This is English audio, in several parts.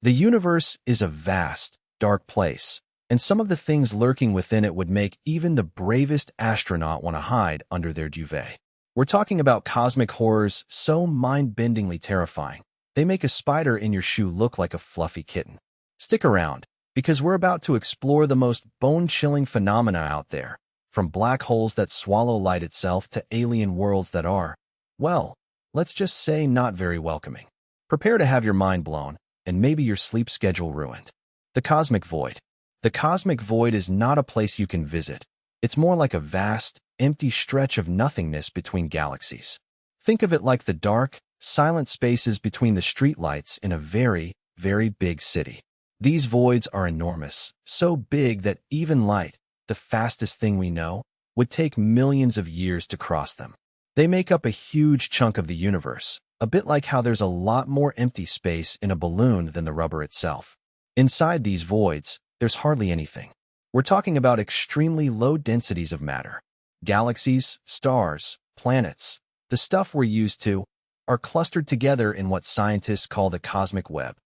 The universe is a vast, dark place, and some of the things lurking within it would make even the bravest astronaut want to hide under their duvet. We're talking about cosmic horrors so mind-bendingly terrifying, they make a spider in your shoe look like a fluffy kitten. Stick around, because we're about to explore the most bone-chilling phenomena out there, from black holes that swallow light itself to alien worlds that are, well, let's just say not very welcoming. Prepare to have your mind blown, and maybe your sleep schedule ruined. The cosmic void. The cosmic void is not a place you can visit. It's more like a vast, empty stretch of nothingness between galaxies. Think of it like the dark, silent spaces between the streetlights in a very, very big city. These voids are enormous, so big that even light, the fastest thing we know, would take millions of years to cross them. They make up a huge chunk of the universe, a bit like how there's a lot more empty space in a balloon than the rubber itself. Inside these voids, there's hardly anything. We're talking about extremely low densities of matter. Galaxies, stars, planets, the stuff we're used to, are clustered together in what scientists call the cosmic web.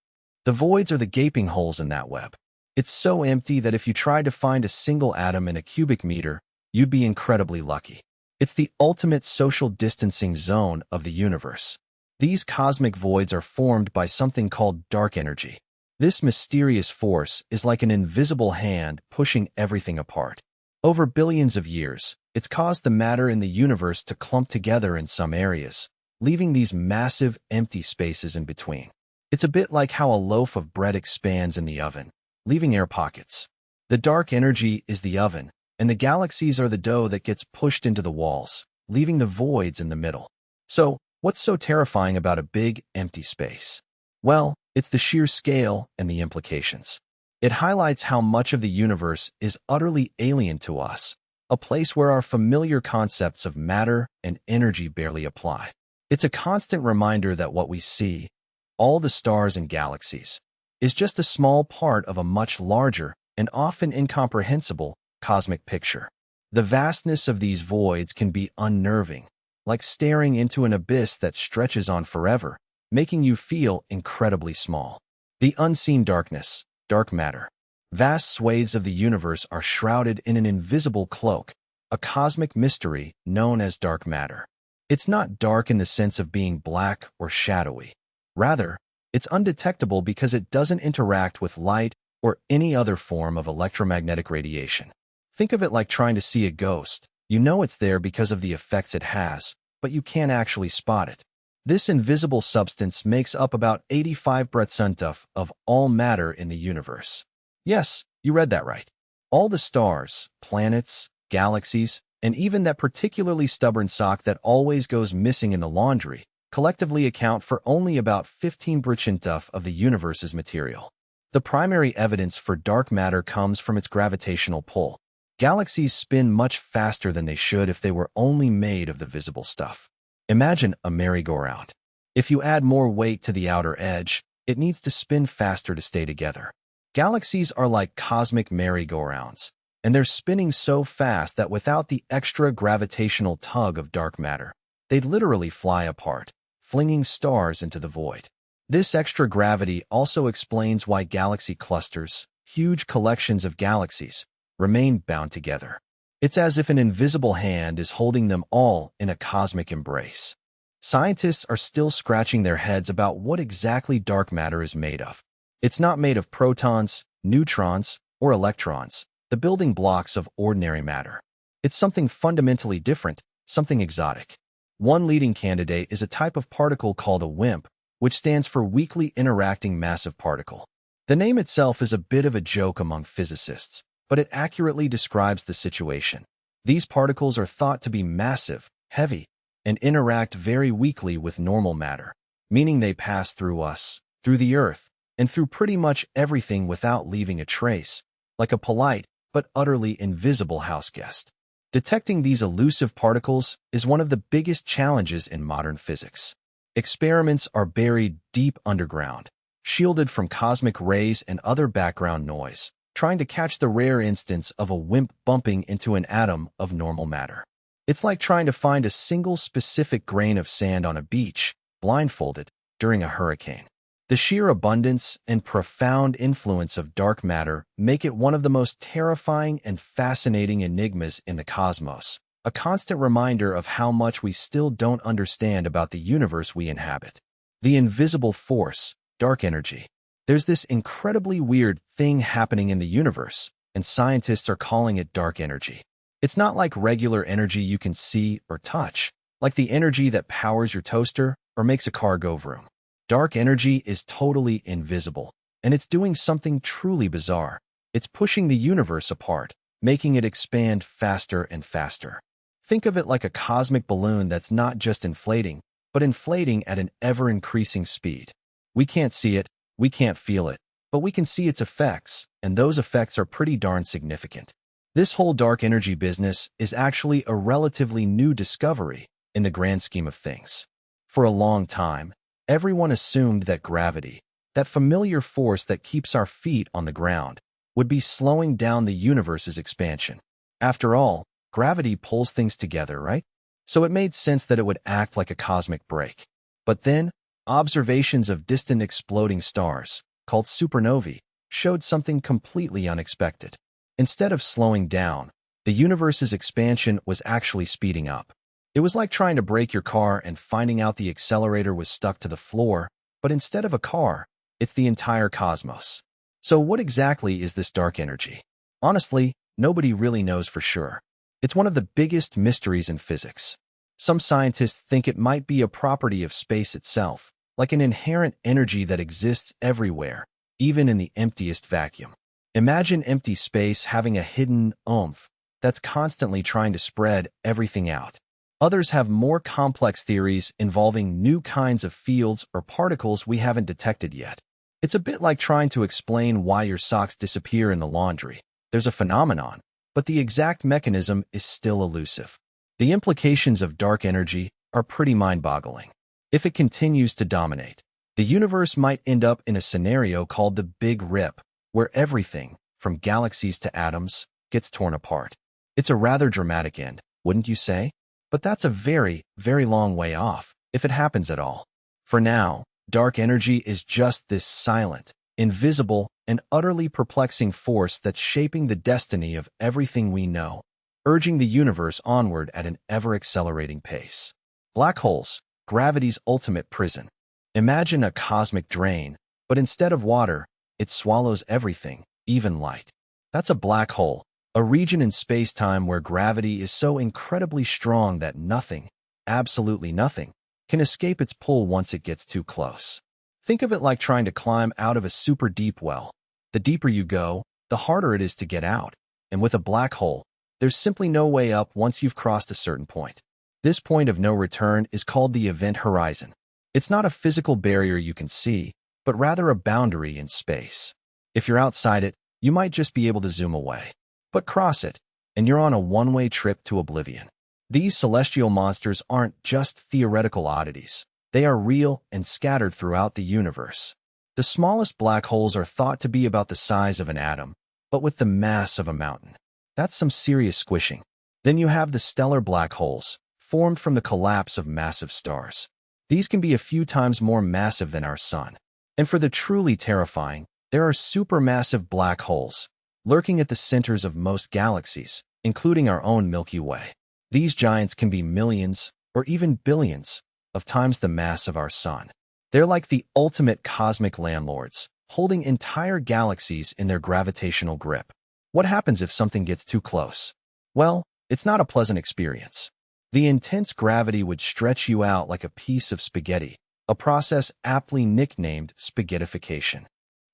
The voids are the gaping holes in that web. It's so empty that if you tried to find a single atom in a cubic meter, you'd be incredibly lucky. It's the ultimate social distancing zone of the universe. These cosmic voids are formed by something called dark energy. This mysterious force is like an invisible hand pushing everything apart. Over billions of years, it's caused the matter in the universe to clump together in some areas, leaving these massive empty spaces in between. It's a bit like how a loaf of bread expands in the oven, leaving air pockets. The dark energy is the oven, and the galaxies are the dough that gets pushed into the walls, leaving the voids in the middle. So, what's so terrifying about a big, empty space? Well, it's the sheer scale and the implications. It highlights how much of the universe is utterly alien to us, a place where our familiar concepts of matter and energy barely apply. It's a constant reminder that what we see, all the stars and galaxies, is just a small part of a much larger and often incomprehensible cosmic picture. The vastness of these voids can be unnerving, like staring into an abyss that stretches on forever, making you feel incredibly small. The unseen darkness, dark matter. Vast swathes of the universe are shrouded in an invisible cloak, a cosmic mystery known as dark matter. It's not dark in the sense of being black or shadowy. Rather, it's undetectable because it doesn't interact with light or any other form of electromagnetic radiation. Think of it like trying to see a ghost. You know it's there because of the effects it has, but you can't actually spot it. This invisible substance makes up about 85% of all matter in the universe. Yes, you read that right. All the stars, planets, galaxies, and even that particularly stubborn sock that always goes missing in the laundry, collectively account for only about 15% of the universe's material. The primary evidence for dark matter comes from its gravitational pull. Galaxies spin much faster than they should if they were only made of the visible stuff. Imagine a merry-go-round. If you add more weight to the outer edge, it needs to spin faster to stay together. Galaxies are like cosmic merry-go-rounds, and they're spinning so fast that without the extra gravitational tug of dark matter, they'd literally fly apart, flinging stars into the void. This extra gravity also explains why galaxy clusters, huge collections of galaxies, remain bound together. It's as if an invisible hand is holding them all in a cosmic embrace. Scientists are still scratching their heads about what exactly dark matter is made of. It's not made of protons, neutrons, or electrons, the building blocks of ordinary matter. It's something fundamentally different, something exotic. One leading candidate is a type of particle called a WIMP, which stands for Weakly Interacting Massive Particle. The name itself is a bit of a joke among physicists, but it accurately describes the situation. These particles are thought to be massive, heavy, and interact very weakly with normal matter, meaning they pass through us, through the Earth, and through pretty much everything without leaving a trace, like a polite but utterly invisible houseguest. Detecting these elusive particles is one of the biggest challenges in modern physics. Experiments are buried deep underground, shielded from cosmic rays and other background noise, trying to catch the rare instance of a WIMP bumping into an atom of normal matter. It's like trying to find a single specific grain of sand on a beach, blindfolded, during a hurricane. The sheer abundance and profound influence of dark matter make it one of the most terrifying and fascinating enigmas in the cosmos, a constant reminder of how much we still don't understand about the universe we inhabit. The invisible force, dark energy. There's this incredibly weird thing happening in the universe, and scientists are calling it dark energy. It's not like regular energy you can see or touch, like the energy that powers your toaster or makes a car go vroom. Dark energy is totally invisible, and it's doing something truly bizarre. It's pushing the universe apart, making it expand faster and faster. Think of it like a cosmic balloon that's not just inflating, but inflating at an ever-increasing speed. We can't see it, we can't feel it, but we can see its effects, and those effects are pretty darn significant. This whole dark energy business is actually a relatively new discovery in the grand scheme of things. For a long time, everyone assumed that gravity, that familiar force that keeps our feet on the ground, would be slowing down the universe's expansion. After all, gravity pulls things together, right? So it made sense that it would act like a cosmic brake. But then, observations of distant exploding stars, called supernovae, showed something completely unexpected. Instead of slowing down, the universe's expansion was actually speeding up. It was like trying to brake your car and finding out the accelerator was stuck to the floor, but instead of a car, it's the entire cosmos. So what exactly is this dark energy? Honestly, nobody really knows for sure. It's one of the biggest mysteries in physics. Some scientists think it might be a property of space itself, like an inherent energy that exists everywhere, even in the emptiest vacuum. Imagine empty space having a hidden oomph that's constantly trying to spread everything out. Others have more complex theories involving new kinds of fields or particles we haven't detected yet. It's a bit like trying to explain why your socks disappear in the laundry. There's a phenomenon, but the exact mechanism is still elusive. The implications of dark energy are pretty mind-boggling. If it continues to dominate, the universe might end up in a scenario called the Big Rip, where everything, from galaxies to atoms, gets torn apart. It's a rather dramatic end, wouldn't you say? But that's a very, very long way off, if it happens at all. For now, dark energy is just this silent, invisible, and utterly perplexing force that's shaping the destiny of everything we know, urging the universe onward at an ever-accelerating pace. Black holes, gravity's ultimate prison. Imagine a cosmic drain, but instead of water, it swallows everything, even light. That's a black hole, a region in space-time where gravity is so incredibly strong that nothing, absolutely nothing, can escape its pull once it gets too close. Think of it like trying to climb out of a super deep well. The deeper you go, the harder it is to get out. And with a black hole, there's simply no way up once you've crossed a certain point. This point of no return is called the event horizon. It's not a physical barrier you can see, but rather a boundary in space. If you're outside it, you might just be able to zoom away. But cross it, and you're on a one-way trip to oblivion. These celestial monsters aren't just theoretical oddities. They are real and scattered throughout the universe. The smallest black holes are thought to be about the size of an atom, but with the mass of a mountain. That's some serious squishing. Then you have the stellar black holes, formed from the collapse of massive stars. These can be a few times more massive than our sun. And for the truly terrifying, there are supermassive black holes, lurking at the centers of most galaxies, including our own Milky Way. These giants can be millions, or even billions, of times the mass of our sun. They're like the ultimate cosmic landlords, holding entire galaxies in their gravitational grip. What happens if something gets too close? Well, it's not a pleasant experience. The intense gravity would stretch you out like a piece of spaghetti, a process aptly nicknamed spaghettification.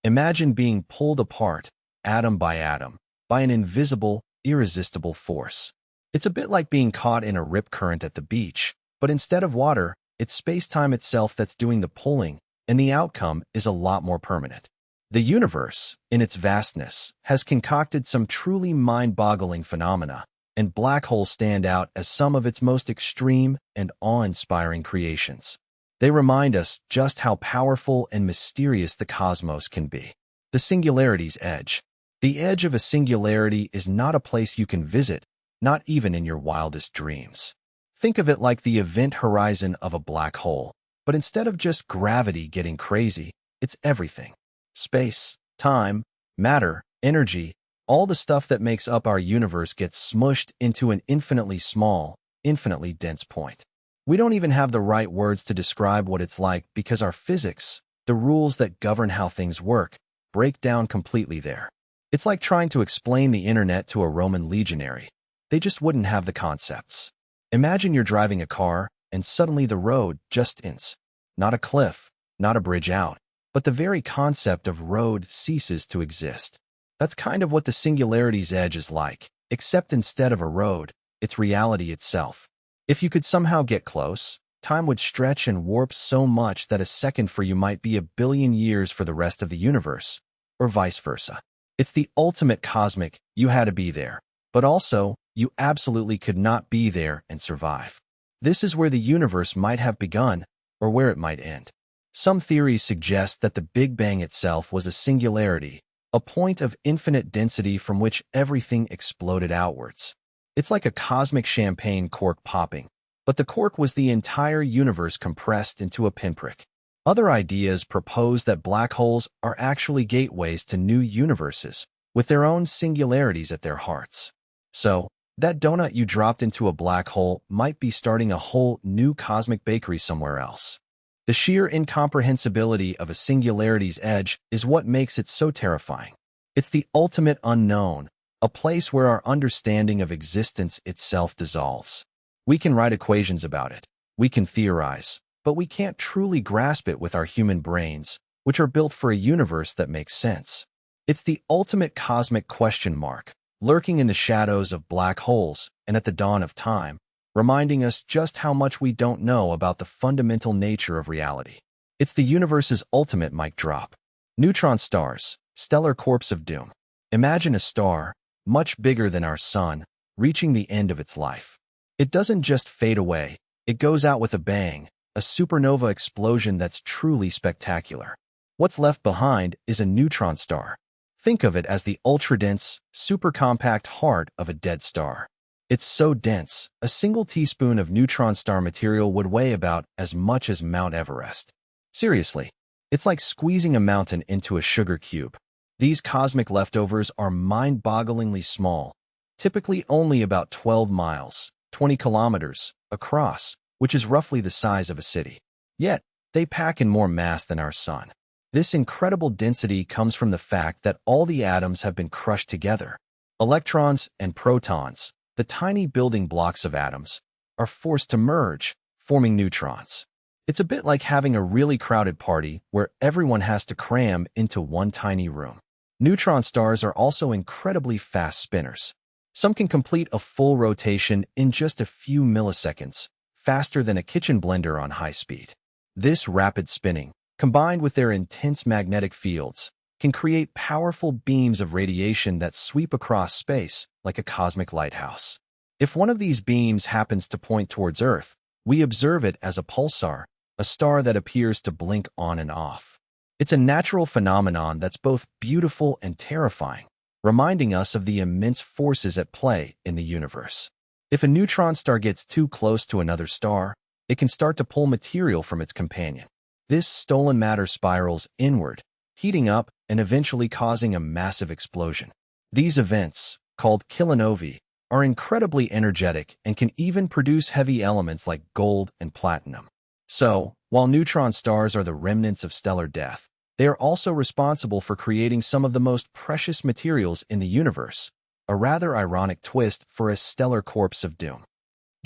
Imagine being pulled apart, atom by atom, by an invisible, irresistible force. It's a bit like being caught in a rip current at the beach, but instead of water, it's space-time itself that's doing the pulling, and the outcome is a lot more permanent. The universe, in its vastness, has concocted some truly mind-boggling phenomena, and black holes stand out as some of its most extreme and awe-inspiring creations. They remind us just how powerful and mysterious the cosmos can be. The singularity's edge. The edge of a singularity is not a place you can visit, not even in your wildest dreams. Think of it like the event horizon of a black hole, but instead of just gravity getting crazy, it's everything. Space, time, matter, energy, all the stuff that makes up our universe gets smushed into an infinitely small, infinitely dense point. We don't even have the right words to describe what it's like because our physics, the rules that govern how things work, break down completely there. It's like trying to explain the internet to a Roman legionary. They just wouldn't have the concepts. Imagine you're driving a car, and suddenly the road just ends. Not a cliff, not a bridge out, but the very concept of road ceases to exist. That's kind of what the singularity's edge is like, except instead of a road, it's reality itself. If you could somehow get close, time would stretch and warp so much that a second for you might be 1 billion years for the rest of the universe, or vice versa. It's the ultimate cosmic, you had to be there, but also, you absolutely could not be there and survive. This is where the universe might have begun, or where it might end. Some theories suggest that the Big Bang itself was a singularity, a point of infinite density from which everything exploded outwards. It's like a cosmic champagne cork popping, but the cork was the entire universe compressed into a pinprick. Other ideas propose that black holes are actually gateways to new universes, with their own singularities at their hearts. So, that donut you dropped into a black hole might be starting a whole new cosmic bakery somewhere else. The sheer incomprehensibility of a singularity's edge is what makes it so terrifying. It's the ultimate unknown, a place where our understanding of existence itself dissolves. We can write equations about it, we can theorize, but we can't truly grasp it with our human brains, which are built for a universe that makes sense. It's the ultimate cosmic question mark, lurking in the shadows of black holes and at the dawn of time, reminding us just how much we don't know about the fundamental nature of reality. It's the universe's ultimate mic drop. Neutron stars, stellar corpse of doom. Imagine a star, much bigger than our sun, reaching the end of its life. It doesn't just fade away, it goes out with a bang, a supernova explosion that's truly spectacular. What's left behind is a neutron star. Think of it as the ultra-dense, super-compact heart of a dead star. It's so dense, a single teaspoon of neutron star material would weigh about as much as Mount Everest. Seriously, it's like squeezing a mountain into a sugar cube. These cosmic leftovers are mind-bogglingly small, typically only about 12 miles, 20 kilometers, across, which is roughly the size of a city. Yet, they pack in more mass than our sun. This incredible density comes from the fact that all the atoms have been crushed together. Electrons and protons, the tiny building blocks of atoms, are forced to merge, forming neutrons. It's a bit like having a really crowded party where everyone has to cram into one tiny room. Neutron stars are also incredibly fast spinners. Some can complete a full rotation in just a few milliseconds, faster than a kitchen blender on high speed. This rapid spinning, combined with their intense magnetic fields, can create powerful beams of radiation that sweep across space like a cosmic lighthouse. If one of these beams happens to point towards Earth, we observe it as a pulsar, a star that appears to blink on and off. It's a natural phenomenon that's both beautiful and terrifying, reminding us of the immense forces at play in the universe. If a neutron star gets too close to another star, it can start to pull material from its companion. This stolen matter spirals inward, heating up and eventually causing a massive explosion. These events, called kilonovae, are incredibly energetic and can even produce heavy elements like gold and platinum. So, while neutron stars are the remnants of stellar death, they are also responsible for creating some of the most precious materials in the universe, a rather ironic twist for a stellar corpse of doom.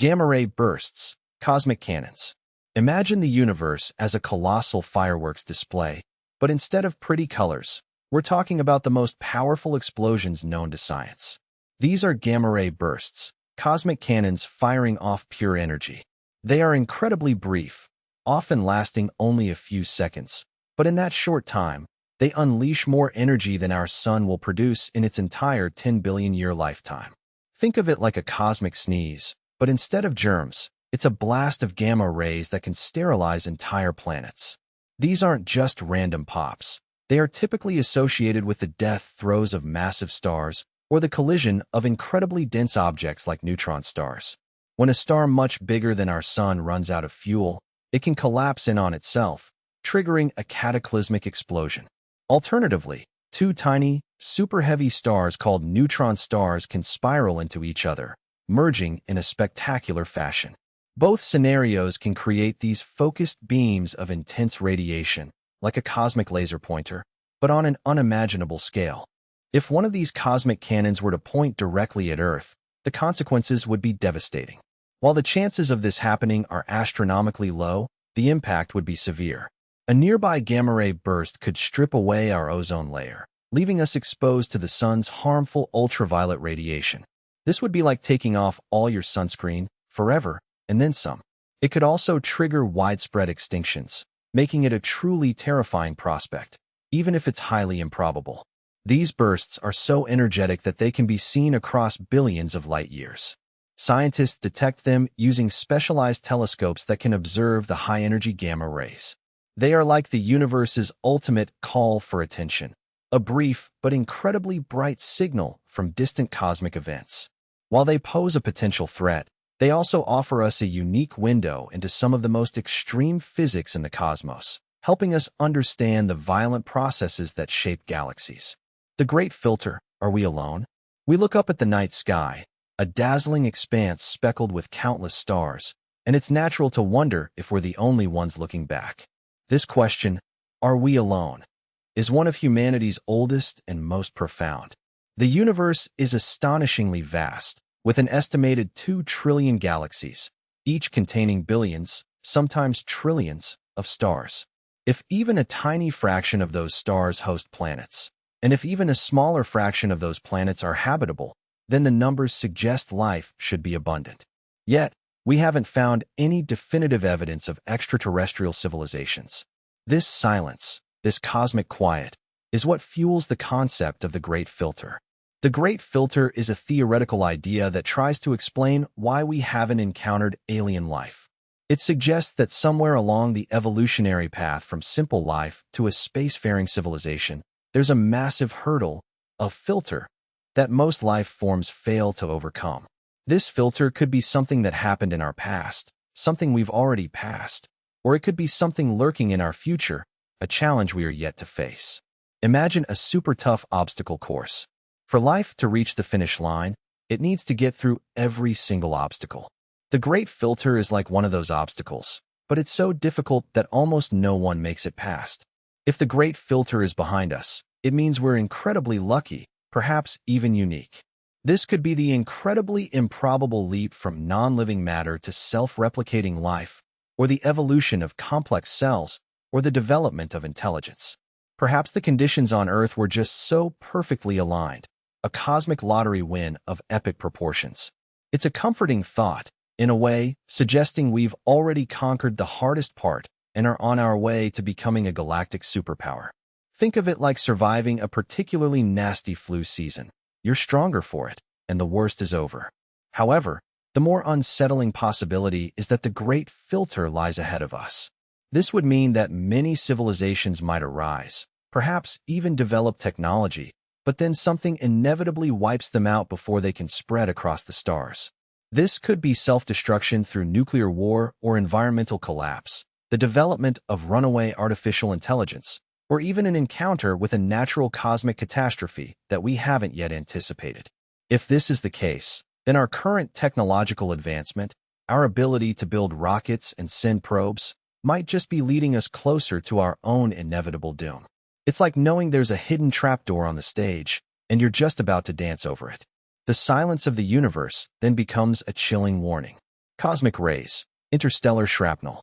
Gamma-ray bursts, cosmic cannons. Imagine the universe as a colossal fireworks display, but instead of pretty colors, we're talking about the most powerful explosions known to science. These are gamma-ray bursts, cosmic cannons firing off pure energy. They are incredibly brief, often lasting only a few seconds, but in that short time, they unleash more energy than our sun will produce in its entire 10 billion year lifetime. Think of it like a cosmic sneeze, but instead of germs, it's a blast of gamma rays that can sterilize entire planets. These aren't just random pops. They are typically associated with the death throes of massive stars or the collision of incredibly dense objects like neutron stars. When a star much bigger than our sun runs out of fuel, it can collapse in on itself, triggering a cataclysmic explosion. Alternatively, two tiny, super-heavy stars called neutron stars can spiral into each other, merging in a spectacular fashion. Both scenarios can create these focused beams of intense radiation, like a cosmic laser pointer, but on an unimaginable scale. If one of these cosmic cannons were to point directly at Earth, the consequences would be devastating. While the chances of this happening are astronomically low, the impact would be severe. A nearby gamma-ray burst could strip away our ozone layer, leaving us exposed to the sun's harmful ultraviolet radiation. This would be like taking off all your sunscreen forever and then some. It could also trigger widespread extinctions, making it a truly terrifying prospect, even if it's highly improbable. These bursts are so energetic that they can be seen across billions of light years. Scientists detect them using specialized telescopes that can observe the high-energy gamma rays. They are like the universe's ultimate call for attention, a brief but incredibly bright signal from distant cosmic events. While they pose a potential threat, they also offer us a unique window into some of the most extreme physics in the cosmos, helping us understand the violent processes that shape galaxies. The Great Filter, are we alone? We look up at the night sky, a dazzling expanse speckled with countless stars, and it's natural to wonder if we're the only ones looking back. This question, are we alone, is one of humanity's oldest and most profound. The universe is astonishingly vast, with an estimated 2 trillion galaxies, each containing billions, sometimes trillions, of stars. If even a tiny fraction of those stars host planets, and if even a smaller fraction of those planets are habitable, then the numbers suggest life should be abundant. Yet, we haven't found any definitive evidence of extraterrestrial civilizations. This silence, this cosmic quiet, is what fuels the concept of the Great Filter. The Great Filter is a theoretical idea that tries to explain why we haven't encountered alien life. It suggests that somewhere along the evolutionary path from simple life to a spacefaring civilization, there's a massive hurdle, a filter, that most life forms fail to overcome. This filter could be something that happened in our past, something we've already passed, or it could be something lurking in our future, a challenge we are yet to face. Imagine a super tough obstacle course. For life to reach the finish line, it needs to get through every single obstacle. The Great Filter is like one of those obstacles, but it's so difficult that almost no one makes it past. If the Great Filter is behind us, it means we're incredibly lucky, perhaps even unique. This could be the incredibly improbable leap from non-living matter to self-replicating life, or the evolution of complex cells, or the development of intelligence. Perhaps the conditions on Earth were just so perfectly aligned, a cosmic lottery win of epic proportions. It's a comforting thought, in a way, suggesting we've already conquered the hardest part and are on our way to becoming a galactic superpower. Think of it like surviving a particularly nasty flu season. You're stronger for it, and the worst is over. However, the more unsettling possibility is that the Great Filter lies ahead of us. This would mean that many civilizations might arise, perhaps even develop technology, but then something inevitably wipes them out before they can spread across the stars. This could be self-destruction through nuclear war or environmental collapse, the development of runaway artificial intelligence, or even an encounter with a natural cosmic catastrophe that we haven't yet anticipated. If this is the case, then our current technological advancement, our ability to build rockets and send probes, might just be leading us closer to our own inevitable doom. It's like knowing there's a hidden trapdoor on the stage, and you're just about to dance over it. The silence of the universe then becomes a chilling warning. Cosmic rays, interstellar shrapnel.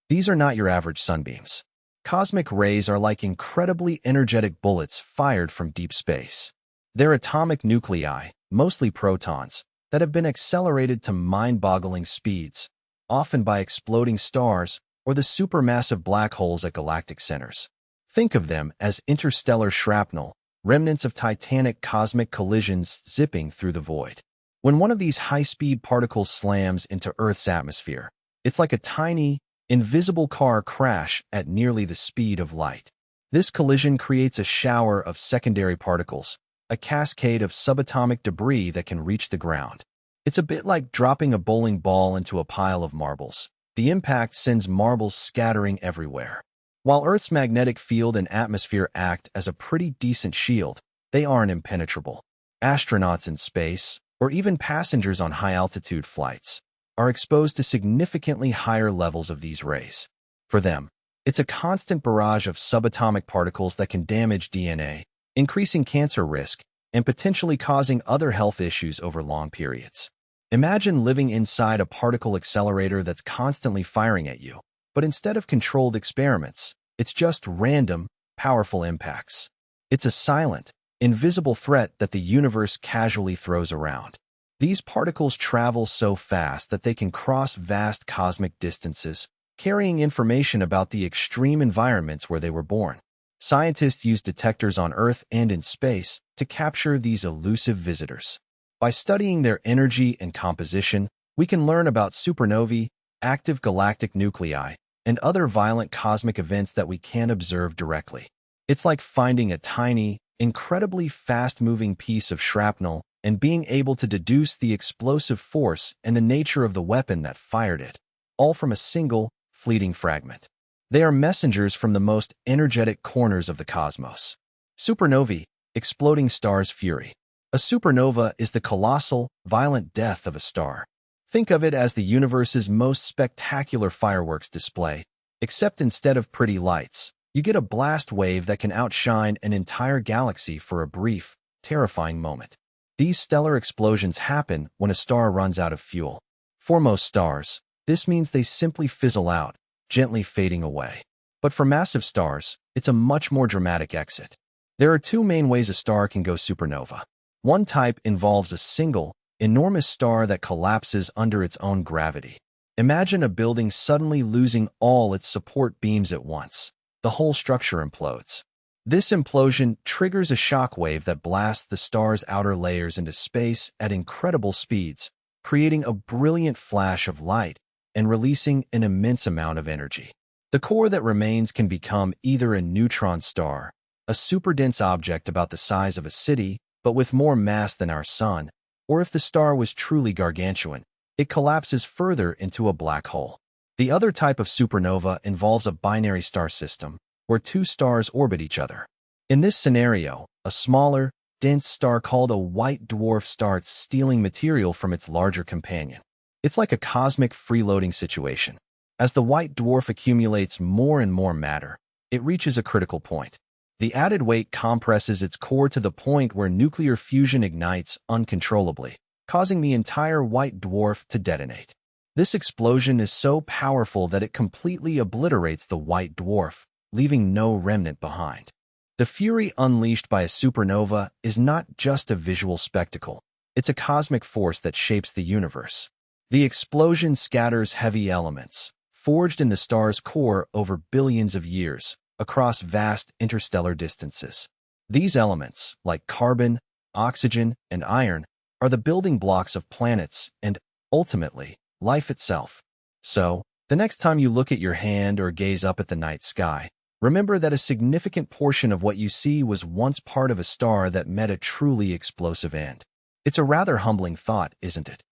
These are not your average sunbeams. Cosmic rays are like incredibly energetic bullets fired from deep space. They're atomic nuclei, mostly protons, that have been accelerated to mind-boggling speeds, often by exploding stars or the supermassive black holes at galactic centers. Think of them as interstellar shrapnel, remnants of titanic cosmic collisions zipping through the void. When one of these high-speed particles slams into Earth's atmosphere, it's like a tiny, invisible car crash at nearly the speed of light. This collision creates a shower of secondary particles, a cascade of subatomic debris that can reach the ground. It's a bit like dropping a bowling ball into a pile of marbles. The impact sends marbles scattering everywhere. While Earth's magnetic field and atmosphere act as a pretty decent shield, they aren't impenetrable. Astronauts in space, or even passengers on high-altitude flights, are exposed to significantly higher levels of these rays. For them, it's a constant barrage of subatomic particles that can damage DNA, increasing cancer risk, and potentially causing other health issues over long periods. Imagine living inside a particle accelerator that's constantly firing at you, but instead of controlled experiments, it's just random, powerful impacts. It's a silent, invisible threat that the universe casually throws around. These particles travel so fast that they can cross vast cosmic distances, carrying information about the extreme environments where they were born. Scientists use detectors on Earth and in space to capture these elusive visitors. By studying their energy and composition, we can learn about supernovae, active galactic nuclei, and other violent cosmic events that we can't observe directly. It's like finding a tiny, incredibly fast-moving piece of shrapnel and being able to deduce the explosive force and the nature of the weapon that fired it, all from a single, fleeting fragment. They are messengers from the most energetic corners of the cosmos. Supernovae, exploding stars' fury. A supernova is the colossal, violent death of a star. Think of it as the universe's most spectacular fireworks display, except instead of pretty lights, you get a blast wave that can outshine an entire galaxy for a brief, terrifying moment. These stellar explosions happen when a star runs out of fuel. For most stars, this means they simply fizzle out, gently fading away. But for massive stars, it's a much more dramatic exit. There are two main ways a star can go supernova. One type involves a single, enormous star that collapses under its own gravity. Imagine a building suddenly losing all its support beams at once. The whole structure implodes. This implosion triggers a shock wave that blasts the star's outer layers into space at incredible speeds, creating a brilliant flash of light and releasing an immense amount of energy. The core that remains can become either a neutron star, a super-dense object about the size of a city, but with more mass than our sun, or if the star was truly gargantuan, it collapses further into a black hole. The other type of supernova involves a binary star system, where two stars orbit each other. In this scenario, a smaller, dense star called a white dwarf starts stealing material from its larger companion. It's like a cosmic freeloading situation. As the white dwarf accumulates more and more matter, it reaches a critical point. The added weight compresses its core to the point where nuclear fusion ignites uncontrollably, causing the entire white dwarf to detonate. This explosion is so powerful that it completely obliterates the white dwarf, leaving no remnant behind. The fury unleashed by a supernova is not just a visual spectacle. It's a cosmic force that shapes the universe. The explosion scatters heavy elements, forged in the star's core over billions of years, across vast interstellar distances. These elements, like carbon, oxygen, and iron, are the building blocks of planets and, ultimately, life itself. So, the next time you look at your hand or gaze up at the night sky, remember that a significant portion of what you see was once part of a star that met a truly explosive end. It's a rather humbling thought, isn't it?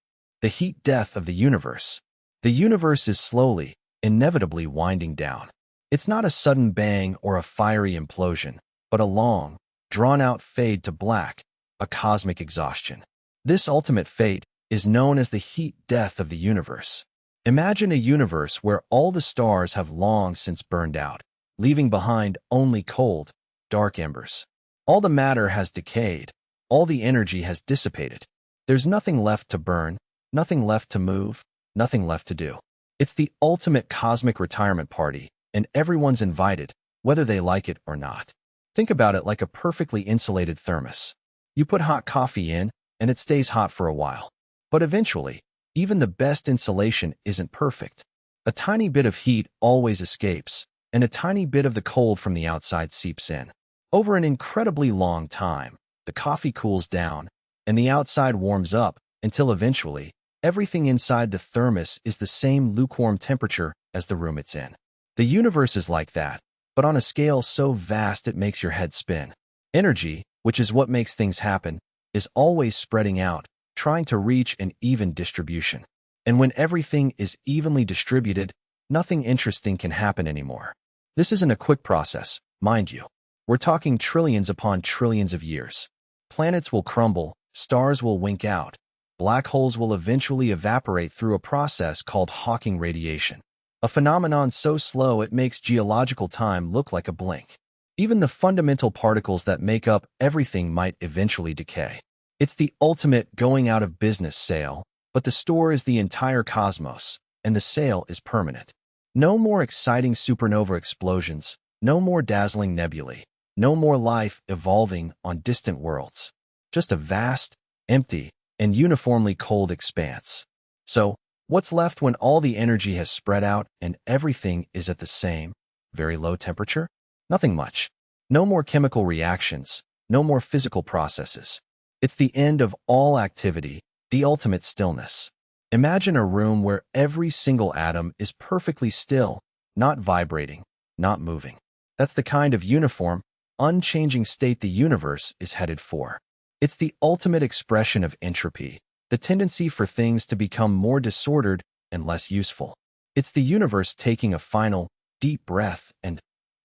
The heat death of the universe. The universe is slowly, inevitably winding down. It's not a sudden bang or a fiery implosion, but a long, drawn-out fade to black, a cosmic exhaustion. This ultimate fate is known as the heat death of the universe. Imagine a universe where all the stars have long since burned out, leaving behind only cold, dark embers. All the matter has decayed, all the energy has dissipated. There's nothing left to burn, nothing left to move, nothing left to do. It's the ultimate cosmic retirement party, and everyone's invited, whether they like it or not. Think about it like a perfectly insulated thermos. You put hot coffee in, and it stays hot for a while. But eventually, even the best insulation isn't perfect. A tiny bit of heat always escapes, and a tiny bit of the cold from the outside seeps in. Over an incredibly long time, the coffee cools down, and the outside warms up until eventually, everything inside the thermos is the same lukewarm temperature as the room it's in. The universe is like that, but on a scale so vast it makes your head spin. Energy, which is what makes things happen, is always spreading out, trying to reach an even distribution. And when everything is evenly distributed, nothing interesting can happen anymore. This isn't a quick process, mind you. We're talking trillions upon trillions of years. Planets will crumble, stars will wink out, black holes will eventually evaporate through a process called Hawking radiation, a phenomenon so slow it makes geological time look like a blink. Even the fundamental particles that make up everything might eventually decay. It's the ultimate going out of business sale, but the store is the entire cosmos, and the sale is permanent. No more exciting supernova explosions, no more dazzling nebulae, no more life evolving on distant worlds. Just a vast, empty, and uniformly cold expanse. So, what's left when all the energy has spread out and everything is at the same, very low temperature? Nothing much. No more chemical reactions, no more physical processes. It's the end of all activity, the ultimate stillness. Imagine a room where every single atom is perfectly still, not vibrating, not moving. That's the kind of uniform, unchanging state the universe is headed for. It's the ultimate expression of entropy, the tendency for things to become more disordered and less useful. It's the universe taking a final, deep breath and,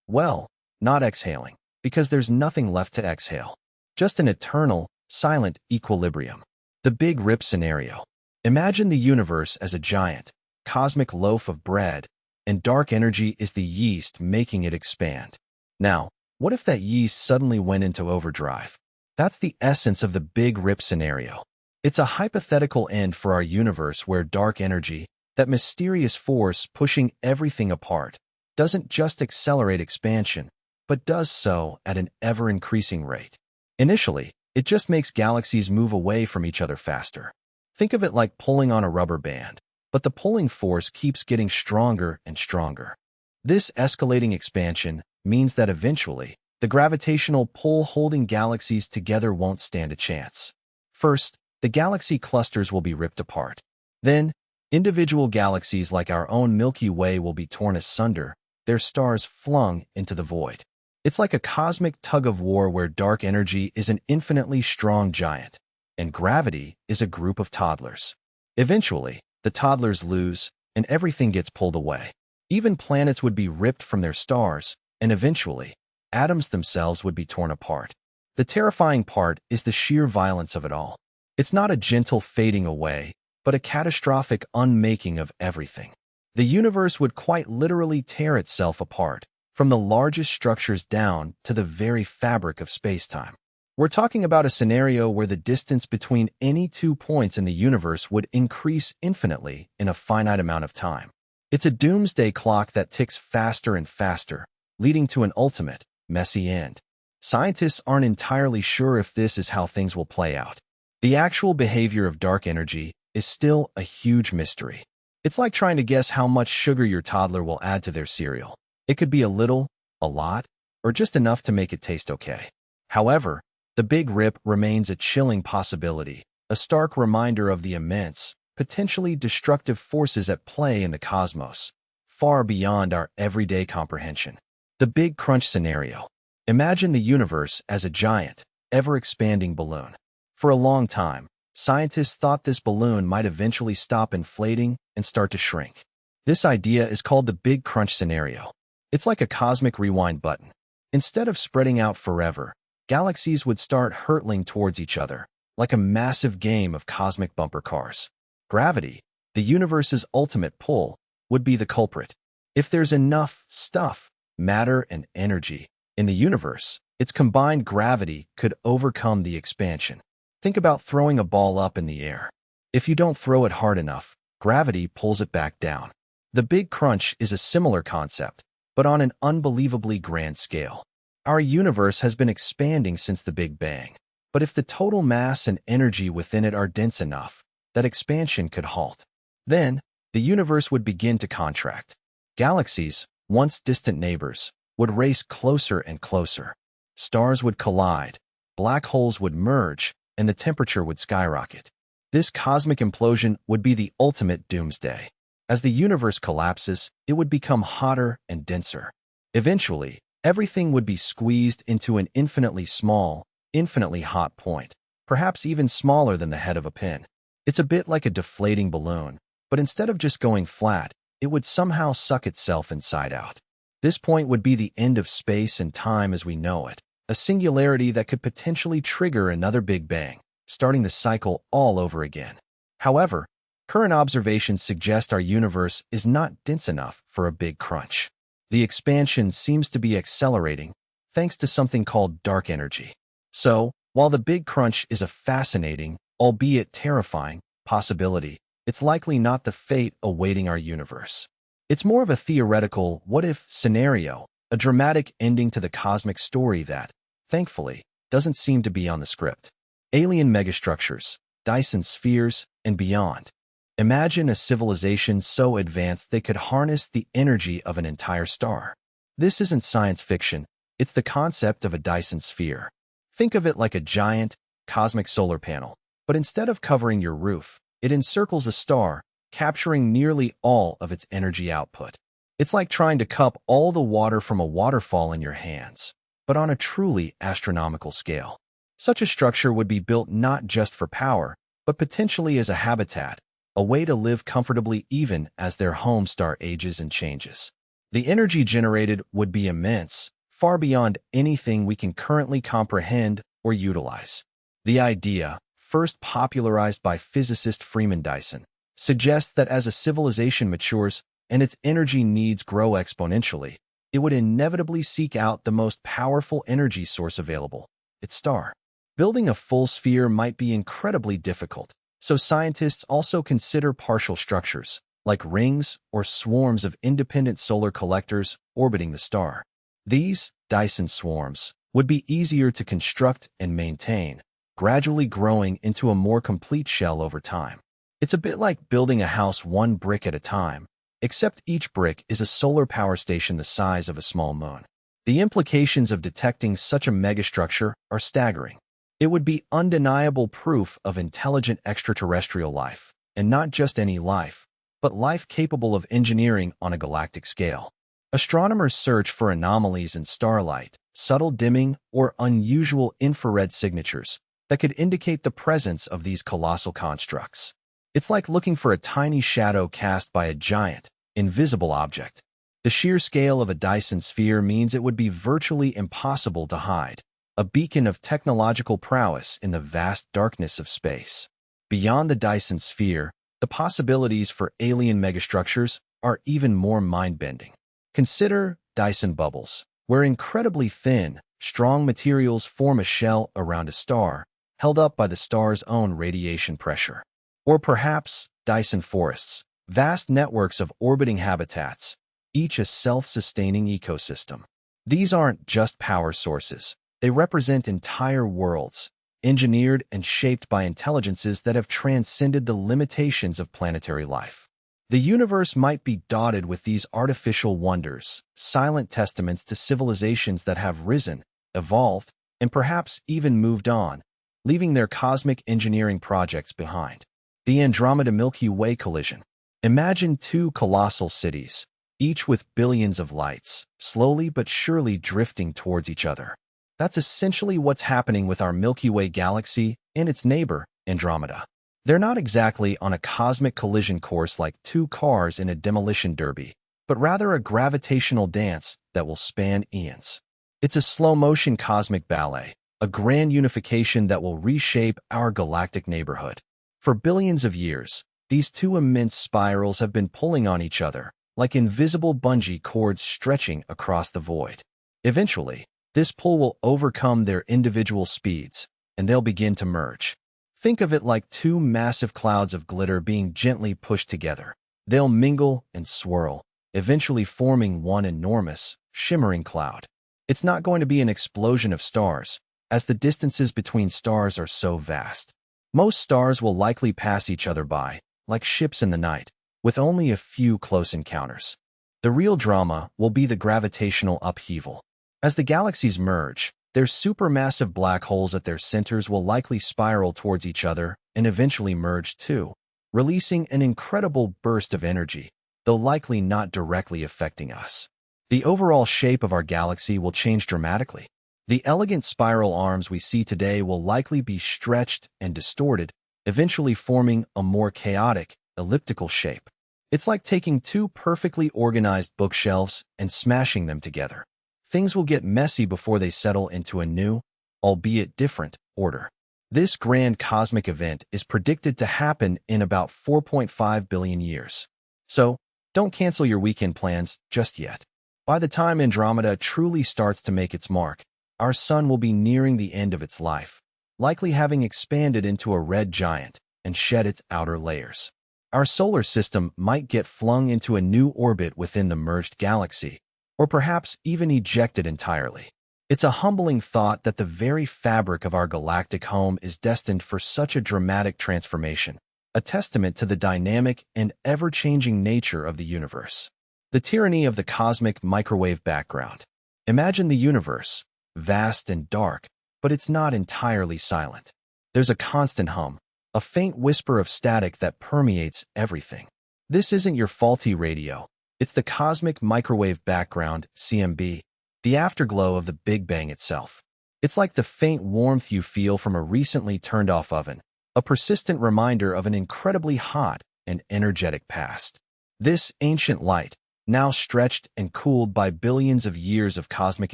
well, not exhaling, because there's nothing left to exhale. Just an eternal, silent equilibrium. The Big Rip scenario. Imagine the universe as a giant, cosmic loaf of bread, and dark energy is the yeast making it expand. Now, what if that yeast suddenly went into overdrive? That's the essence of the Big Rip scenario. It's a hypothetical end for our universe where dark energy, that mysterious force pushing everything apart, doesn't just accelerate expansion, but does so at an ever-increasing rate. Initially, it just makes galaxies move away from each other faster. Think of it like pulling on a rubber band, but the pulling force keeps getting stronger and stronger. This escalating expansion means that eventually, the gravitational pull holding galaxies together won't stand a chance. First, the galaxy clusters will be ripped apart. Then, individual galaxies like our own Milky Way will be torn asunder, their stars flung into the void. It's like a cosmic tug-of-war where dark energy is an infinitely strong giant, and gravity is a group of toddlers. Eventually, the toddlers lose, and everything gets pulled away. Even planets would be ripped from their stars, and eventually, atoms themselves would be torn apart. The terrifying part is the sheer violence of it all. It's not a gentle fading away, but a catastrophic unmaking of everything. The universe would quite literally tear itself apart, from the largest structures down to the very fabric of space-time. We're talking about a scenario where the distance between any 2 points in the universe would increase infinitely in a finite amount of time. It's a doomsday clock that ticks faster and faster, leading to an ultimate, messy end. Scientists aren't entirely sure if this is how things will play out. The actual behavior of dark energy is still a huge mystery. It's like trying to guess how much sugar your toddler will add to their cereal. It could be a little, a lot, or just enough to make it taste okay. However, the Big Rip remains a chilling possibility, a stark reminder of the immense, potentially destructive forces at play in the cosmos, far beyond our everyday comprehension. The Big Crunch scenario. Imagine the universe as a giant, ever-expanding balloon. For a long time, scientists thought this balloon might eventually stop inflating and start to shrink. This idea is called the Big Crunch scenario. It's like a cosmic rewind button. Instead of spreading out forever, galaxies would start hurtling towards each other, like a massive game of cosmic bumper cars. Gravity, the universe's ultimate pull, would be the culprit. If there's enough stuff, matter and energy, in the universe, its combined gravity could overcome the expansion. Think about throwing a ball up in the air. If you don't throw it hard enough, gravity pulls it back down. The Big Crunch is a similar concept, but on an unbelievably grand scale. Our universe has been expanding since the Big Bang, but if the total mass and energy within it are dense enough, that expansion could halt. Then, the universe would begin to contract. Galaxies, once distant neighbors, would race closer and closer. Stars would collide, black holes would merge, and the temperature would skyrocket. This cosmic implosion would be the ultimate doomsday. As the universe collapses, it would become hotter and denser. Eventually, everything would be squeezed into an infinitely small, infinitely hot point, perhaps even smaller than the head of a pin. It's a bit like a deflating balloon, but instead of just going flat, it would somehow suck itself inside out. This point would be the end of space and time as we know it, a singularity that could potentially trigger another Big Bang, starting the cycle all over again. However, current observations suggest our universe is not dense enough for a big crunch. The expansion seems to be accelerating, thanks to something called dark energy. So, while the Big Crunch is a fascinating, albeit terrifying, possibility, it's likely not the fate awaiting our universe. It's more of a theoretical what-if scenario, a dramatic ending to the cosmic story that, thankfully, doesn't seem to be on the script. Alien megastructures, Dyson spheres, and beyond. Imagine a civilization so advanced they could harness the energy of an entire star. This isn't science fiction, it's the concept of a Dyson sphere. Think of it like a giant, cosmic solar panel, but instead of covering your roof, it encircles a star, capturing nearly all of its energy output. It's like trying to cup all the water from a waterfall in your hands, but on a truly astronomical scale. Such a structure would be built not just for power, but potentially as a habitat, a way to live comfortably even as their home star ages and changes. The energy generated would be immense, far beyond anything we can currently comprehend or utilize. The idea, first popularized by physicist Freeman Dyson, suggests that as a civilization matures and its energy needs grow exponentially, it would inevitably seek out the most powerful energy source available, its star. Building a full sphere might be incredibly difficult, so scientists also consider partial structures, like rings or swarms of independent solar collectors orbiting the star. These, Dyson swarms, would be easier to construct and maintain, gradually growing into a more complete shell over time. It's a bit like building a house one brick at a time, except each brick is a solar power station the size of a small moon. The implications of detecting such a megastructure are staggering. It would be undeniable proof of intelligent extraterrestrial life, and not just any life, but life capable of engineering on a galactic scale. Astronomers search for anomalies in starlight, subtle dimming, or unusual infrared signatures that could indicate the presence of these colossal constructs. It's like looking for a tiny shadow cast by a giant, invisible object. The sheer scale of a Dyson sphere means it would be virtually impossible to hide, a beacon of technological prowess in the vast darkness of space. Beyond the Dyson sphere, the possibilities for alien megastructures are even more mind-bending. Consider Dyson bubbles, where incredibly thin, strong materials form a shell around a star, held up by the star's own radiation pressure. Or perhaps Dyson forests, vast networks of orbiting habitats, each a self-sustaining ecosystem. These aren't just power sources. They represent entire worlds, engineered and shaped by intelligences that have transcended the limitations of planetary life. The universe might be dotted with these artificial wonders, silent testaments to civilizations that have risen, evolved, and perhaps even moved on, leaving their cosmic engineering projects behind. The Andromeda-Milky Way collision. Imagine two colossal cities, each with billions of lights, slowly but surely drifting towards each other. That's essentially what's happening with our Milky Way galaxy and its neighbor, Andromeda. They're not exactly on a cosmic collision course like two cars in a demolition derby, but rather a gravitational dance that will span eons. It's a slow-motion cosmic ballet, a grand unification that will reshape our galactic neighborhood. For billions of years, these two immense spirals have been pulling on each other, like invisible bungee cords stretching across the void. Eventually, this pull will overcome their individual speeds, and they'll begin to merge. Think of it like two massive clouds of glitter being gently pushed together. They'll mingle and swirl, eventually forming one enormous, shimmering cloud. It's not going to be an explosion of stars, as the distances between stars are so vast. Most stars will likely pass each other by, like ships in the night, with only a few close encounters. The real drama will be the gravitational upheaval. As the galaxies merge, their supermassive black holes at their centers will likely spiral towards each other and eventually merge too, releasing an incredible burst of energy, though likely not directly affecting us. The overall shape of our galaxy will change dramatically. The elegant spiral arms we see today will likely be stretched and distorted, eventually forming a more chaotic, elliptical shape. It's like taking two perfectly organized bookshelves and smashing them together. Things will get messy before they settle into a new, albeit different, order. This grand cosmic event is predicted to happen in about 4.5 billion years. So, don't cancel your weekend plans just yet. By the time Andromeda truly starts to make its mark, our sun will be nearing the end of its life, likely having expanded into a red giant and shed its outer layers. Our solar system might get flung into a new orbit within the merged galaxy, or perhaps even ejected entirely. It's a humbling thought that the very fabric of our galactic home is destined for such a dramatic transformation, a testament to the dynamic and ever-changing nature of the universe. The tyranny of the cosmic microwave background. Imagine the universe, vast and dark, but it's not entirely silent. There's a constant hum, a faint whisper of static that permeates everything. This isn't your faulty radio. It's the cosmic microwave background, CMB, the afterglow of the Big Bang itself. It's like the faint warmth you feel from a recently turned-off oven, a persistent reminder of an incredibly hot and energetic past. This ancient light, now stretched and cooled by billions of years of cosmic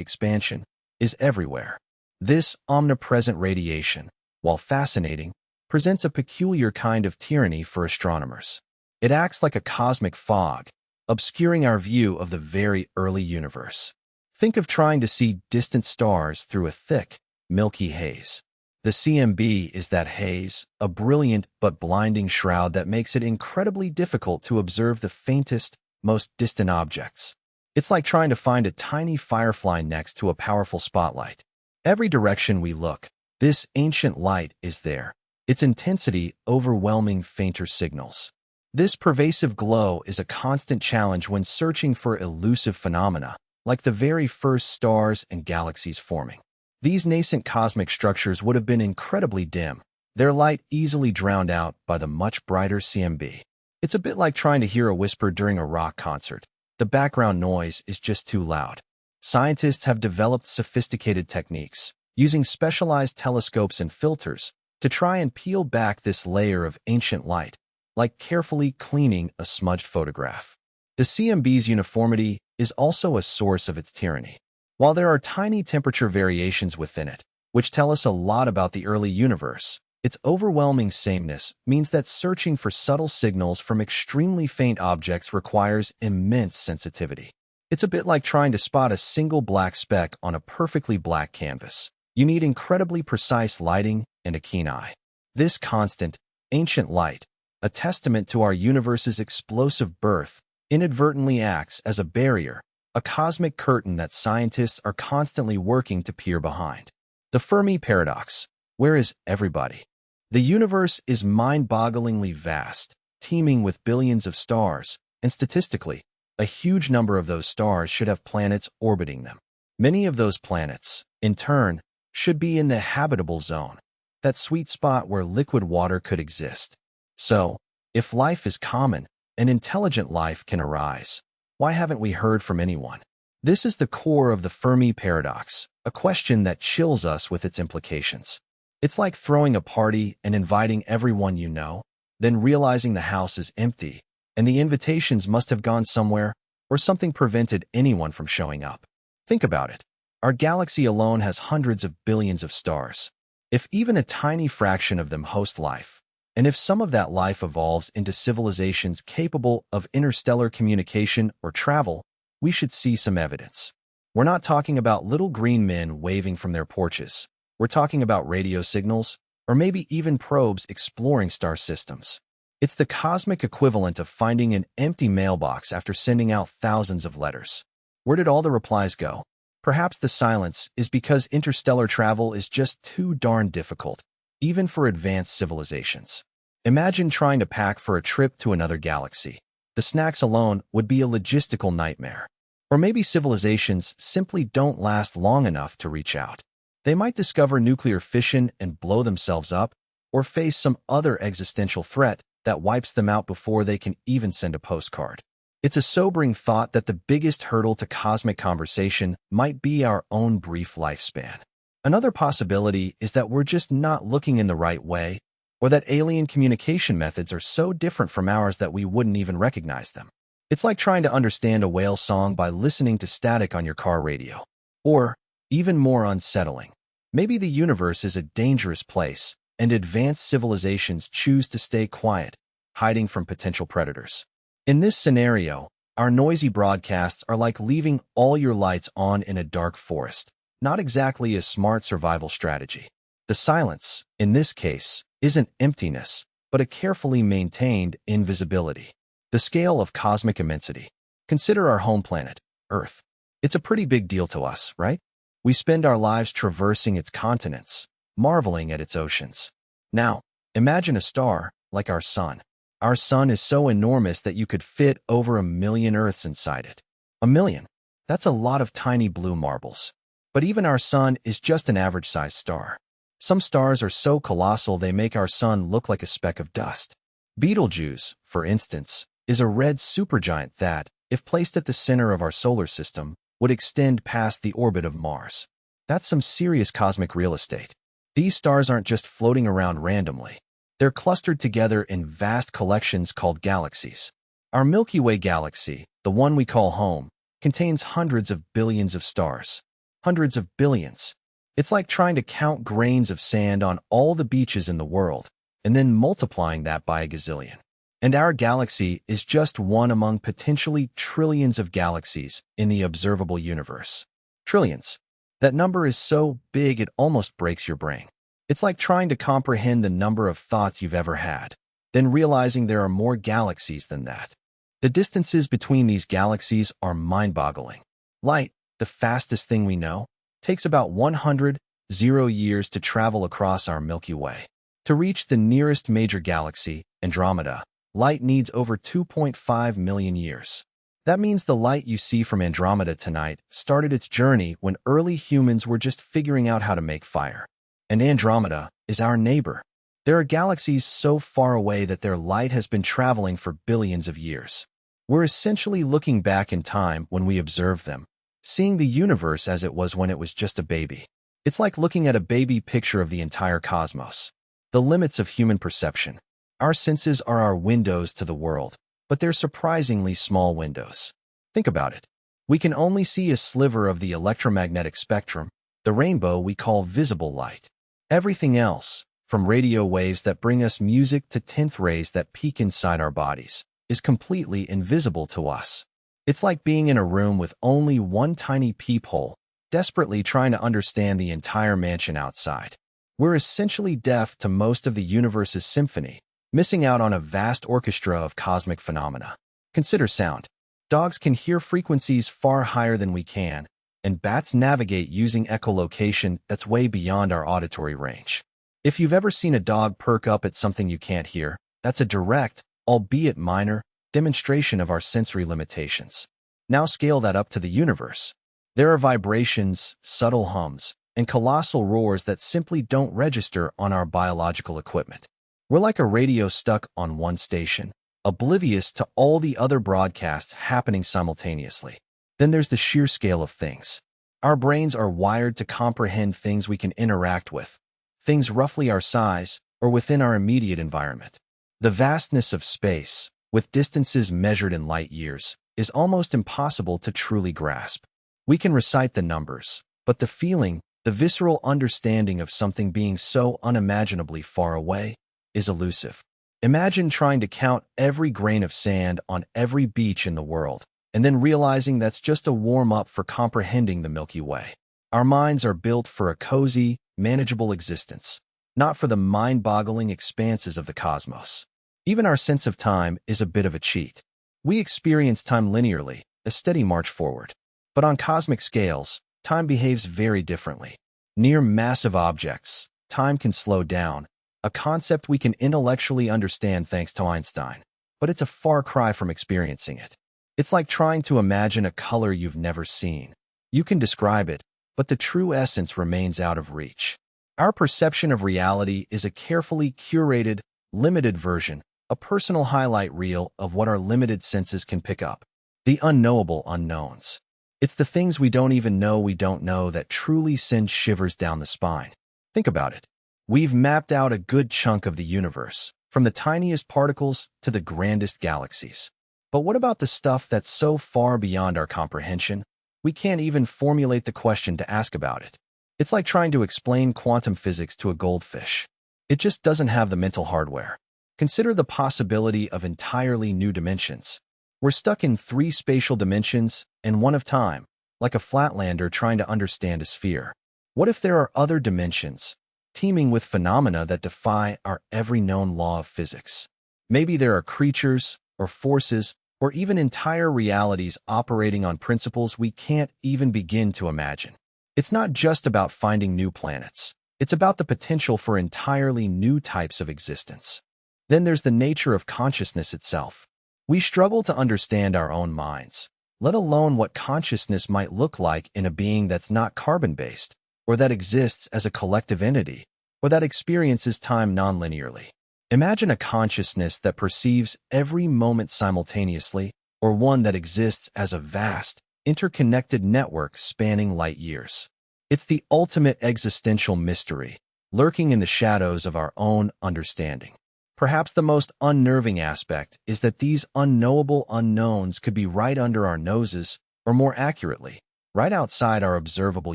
expansion, is everywhere. This omnipresent radiation, while fascinating, presents a peculiar kind of tyranny for astronomers. It acts like a cosmic fog, obscuring our view of the very early universe. Think of trying to see distant stars through a thick, milky haze. The CMB is that haze, a brilliant but blinding shroud that makes it incredibly difficult to observe the faintest, most distant objects. It's like trying to find a tiny firefly next to a powerful spotlight. Every direction we look, this ancient light is there, its intensity overwhelming fainter signals. This pervasive glow is a constant challenge when searching for elusive phenomena, like the very first stars and galaxies forming. These nascent cosmic structures would have been incredibly dim, their light easily drowned out by the much brighter CMB. It's a bit like trying to hear a whisper during a rock concert. The background noise is just too loud. Scientists have developed sophisticated techniques, using specialized telescopes and filters, to try and peel back this layer of ancient light, like carefully cleaning a smudged photograph. The CMB's uniformity is also a source of its tyranny. While there are tiny temperature variations within it, which tell us a lot about the early universe, its overwhelming sameness means that searching for subtle signals from extremely faint objects requires immense sensitivity. It's a bit like trying to spot a single black speck on a perfectly black canvas. You need incredibly precise lighting and a keen eye. This constant, ancient light, a testament to our universe's explosive birth, inadvertently acts as a barrier, a cosmic curtain that scientists are constantly working to peer behind. The Fermi Paradox. Where is everybody? The universe is mind-bogglingly vast, teeming with billions of stars, and statistically, a huge number of those stars should have planets orbiting them. Many of those planets, in turn, should be in the habitable zone, that sweet spot where liquid water could exist. So, if life is common, and intelligent life can arise, why haven't we heard from anyone? This is the core of the Fermi Paradox, a question that chills us with its implications. It's like throwing a party and inviting everyone you know, then realizing the house is empty, and the invitations must have gone somewhere, or something prevented anyone from showing up. Think about it. Our galaxy alone has hundreds of billions of stars. If even a tiny fraction of them host life, and if some of that life evolves into civilizations capable of interstellar communication or travel, we should see some evidence. We're not talking about little green men waving from their porches. We're talking about radio signals, or maybe even probes exploring star systems. It's the cosmic equivalent of finding an empty mailbox after sending out thousands of letters. Where did all the replies go? Perhaps the silence is because interstellar travel is just too darn difficult, even for advanced civilizations. Imagine trying to pack for a trip to another galaxy. The snacks alone would be a logistical nightmare. Or maybe civilizations simply don't last long enough to reach out. They might discover nuclear fission and blow themselves up, or face some other existential threat that wipes them out before they can even send a postcard. It's a sobering thought that the biggest hurdle to cosmic conversation might be our own brief lifespan. Another possibility is that we're just not looking in the right way, or that alien communication methods are so different from ours that we wouldn't even recognize them. It's like trying to understand a whale song by listening to static on your car radio. Or, even more unsettling, maybe the universe is a dangerous place, and advanced civilizations choose to stay quiet, hiding from potential predators. In this scenario, our noisy broadcasts are like leaving all your lights on in a dark forest, not exactly a smart survival strategy. The silence, in this case, isn't emptiness, but a carefully maintained invisibility. The scale of cosmic immensity. Consider our home planet, Earth. It's a pretty big deal to us, right? We spend our lives traversing its continents, marveling at its oceans. Now, imagine a star like our sun. Our sun is so enormous that you could fit over 1 million Earths inside it. 1 million. That's a lot of tiny blue marbles. But even our sun is just an average-sized star. Some stars are so colossal they make our sun look like a speck of dust. Betelgeuse, for instance, is a red supergiant that, if placed at the center of our solar system, would extend past the orbit of Mars. That's some serious cosmic real estate. These stars aren't just floating around randomly. They're clustered together in vast collections called galaxies. Our Milky Way galaxy, the one we call home, contains hundreds of billions of stars. Hundreds of billions. It's like trying to count grains of sand on all the beaches in the world, and then multiplying that by a gazillion. And our galaxy is just one among potentially trillions of galaxies in the observable universe. Trillions. That number is so big it almost breaks your brain. It's like trying to comprehend the number of thoughts you've ever had, then realizing there are more galaxies than that. The distances between these galaxies are mind-boggling. Light, the fastest thing we know, takes about 100 years to travel across our Milky Way. To reach the nearest major galaxy, Andromeda, light needs over 2.5 million years. That means the light you see from Andromeda tonight started its journey when early humans were just figuring out how to make fire. And Andromeda is our neighbor. There are galaxies so far away that their light has been traveling for billions of years. We're essentially looking back in time when we observe them, seeing the universe as it was when it was just a baby. It's like looking at a baby picture of the entire cosmos. The limits of human perception. Our senses are our windows to the world, but they're surprisingly small windows. Think about it. We can only see a sliver of the electromagnetic spectrum, the rainbow we call visible light. Everything else, from radio waves that bring us music to 10th rays that peek inside our bodies, is completely invisible to us. It's like being in a room with only one tiny peephole, desperately trying to understand the entire mansion outside. We're essentially deaf to most of the universe's symphony, missing out on a vast orchestra of cosmic phenomena. Consider sound. Dogs can hear frequencies far higher than we can, and bats navigate using echolocation that's way beyond our auditory range. If you've ever seen a dog perk up at something you can't hear, that's a direct, albeit minor, demonstration of our sensory limitations. Now scale that up to the universe. There are vibrations, subtle hums, and colossal roars that simply don't register on our biological equipment. We're like a radio stuck on one station, oblivious to all the other broadcasts happening simultaneously. Then there's the sheer scale of things. Our brains are wired to comprehend things we can interact with, things roughly our size or within our immediate environment. The vastness of space, with distances measured in light years, is almost impossible to truly grasp. We can recite the numbers, but the feeling, the visceral understanding of something being so unimaginably far away, is elusive. Imagine trying to count every grain of sand on every beach in the world, and then realizing that's just a warm-up for comprehending the Milky Way. Our minds are built for a cozy, manageable existence, not for the mind-boggling expanses of the cosmos. Even our sense of time is a bit of a cheat. We experience time linearly, a steady march forward. But on cosmic scales, time behaves very differently. Near massive objects, time can slow down, a concept we can intellectually understand thanks to Einstein, but it's a far cry from experiencing it. It's like trying to imagine a color you've never seen. You can describe it, but the true essence remains out of reach. Our perception of reality is a carefully curated, limited version, a personal highlight reel of what our limited senses can pick up. The unknowable unknowns. It's the things we don't even know we don't know that truly send shivers down the spine. Think about it. We've mapped out a good chunk of the universe, from the tiniest particles to the grandest galaxies. But what about the stuff that's so far beyond our comprehension? We can't even formulate the question to ask about it. It's like trying to explain quantum physics to a goldfish. It just doesn't have the mental hardware. Consider the possibility of entirely new dimensions. We're stuck in 3 spatial dimensions and 1 of time, like a flatlander trying to understand a sphere. What if there are other dimensions, teeming with phenomena that defy our every known law of physics? Maybe there are creatures, or forces, or even entire realities operating on principles we can't even begin to imagine. It's not just about finding new planets. It's about the potential for entirely new types of existence. Then there's the nature of consciousness itself. We struggle to understand our own minds, let alone what consciousness might look like in a being that's not carbon-based, or that exists as a collective entity, or that experiences time non-linearly. Imagine a consciousness that perceives every moment simultaneously, or one that exists as a vast, interconnected network spanning light years. It's the ultimate existential mystery, lurking in the shadows of our own understanding. Perhaps the most unnerving aspect is that these unknowable unknowns could be right under our noses, or more accurately, right outside our observable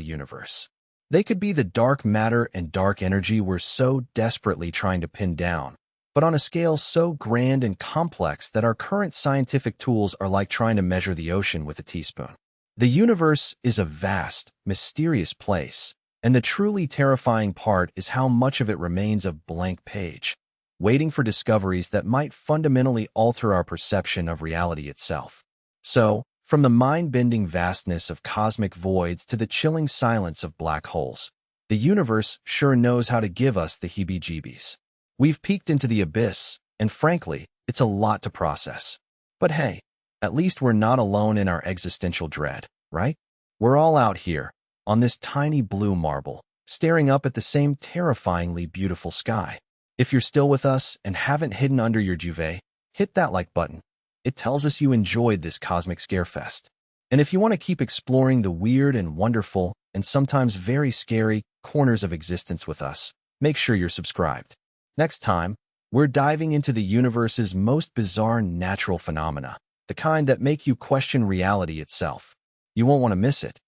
universe. They could be the dark matter and dark energy we're so desperately trying to pin down, but on a scale so grand and complex that our current scientific tools are like trying to measure the ocean with a teaspoon. The universe is a vast, mysterious place, and the truly terrifying part is how much of it remains a blank page, waiting for discoveries that might fundamentally alter our perception of reality itself. So, from the mind-bending vastness of cosmic voids to the chilling silence of black holes, the universe sure knows how to give us the heebie-jeebies. We've peeked into the abyss, and frankly, it's a lot to process. But hey, at least we're not alone in our existential dread, right? We're all out here, on this tiny blue marble, staring up at the same terrifyingly beautiful sky. If you're still with us and haven't hidden under your duvet, hit that like button. It tells us you enjoyed this cosmic scarefest. And if you want to keep exploring the weird and wonderful, and sometimes very scary, corners of existence with us, make sure you're subscribed. Next time, we're diving into the universe's most bizarre natural phenomena, the kind that make you question reality itself. You won't want to miss it.